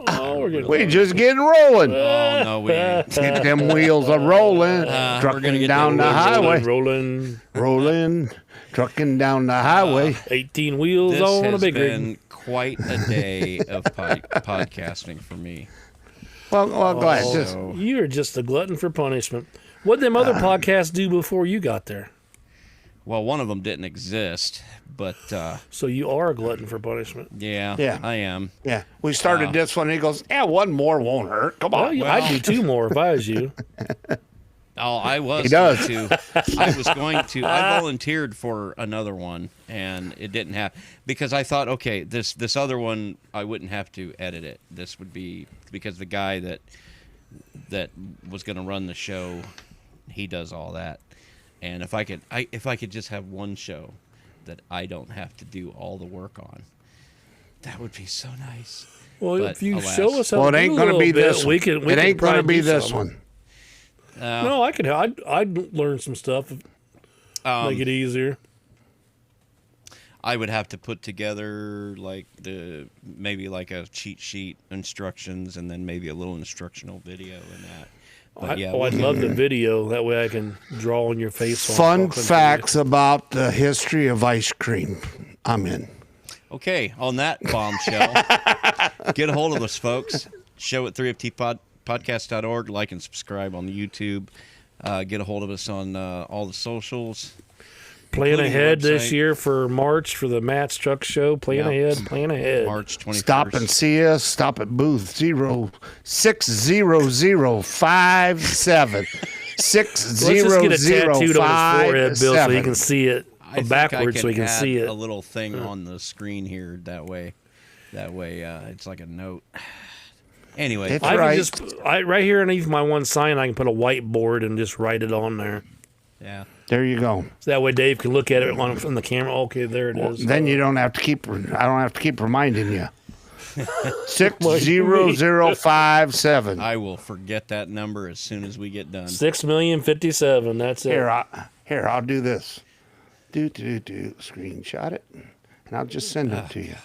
Oh, we're getting we just getting rolling. Oh, no, we ain't. Get them wheels a rolling, we're gonna trucking get down the them highway, rolling. rolling, trucking down the highway. 18 wheels This on a has big been rig. quite a day of podcasting for me. Well, glad. Oh, Just You're just a glutton for punishment. What them other podcasts do before you got there? Well, one of them didn't exist, but So you are a glutton for punishment. Yeah. I am. yeah. We started this one. And he goes, "Yeah, one more won't hurt. Come on." I'd do 2 more if I was you. Oh, I was He does. going to. I was going to. I volunteered for another one, and it didn't happen because I thought, okay, this other one, I wouldn't have to edit it. This would be because the guy that was going to run the show, he does all that. And if I could just have one show that I don't have to do all the work on, That would be so nice. Well, But if you alas. show us how Well, it to ain't do a going to little be bit, this one. we can It ain't going to probably be do this something. one. No, I could. I'd learn some stuff. Make it easier. I would have to put together like maybe like a cheat sheet, instructions, and then maybe a little instructional video in that. But yeah, I'd love the video. That way I can draw on your face. while Fun I'm talking to facts about the history of ice cream. I'm in. Okay, on that bombshell, get a hold of us, folks. Show at 3ftpodcast.org. Like and subscribe on the YouTube. Get a hold of us on all the socials. you. Plan including the ahead this website. year for March for the Matt's Truck Show. Plan ahead. Plan ahead. March 21st. Stop and see us. Stop at booth 60057. Let's just get a tattooed on his forehead, Bill, so he can see it I think backwards, I so he can add see it. a little thing on the screen here. That way, it's like a note. Anyway, It's I right. can just right here underneath my one sign, I can put a whiteboard and just write it on there. yeah. There you go. So that way Dave can look at it on the camera. Okay, there it is. Then you don't have to keep. I don't have to keep reminding you. 60057. I will forget that number as soon as we get done. 6,057,000. That's it. Here, I'll do this. Do. Screenshot it, and I'll just send it to you.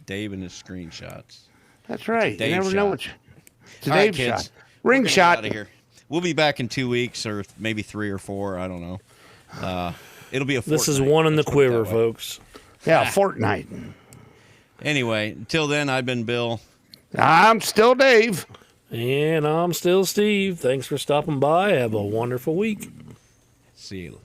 Dave and his screenshots. That's right. You Dave never shot. know what. It's a All right, Dave kids. shot. Ring shot. Out of here. We'll be back in 2 weeks, or maybe 3 or 4. I don't know. It'll be a. This is fortnight. one in the Let's put it quiver, that way. folks. Yeah, Fortnite. Anyway, until then, I've been Bill. I'm still Dave. And I'm still Steve. Thanks for stopping by. Have a wonderful week. See you.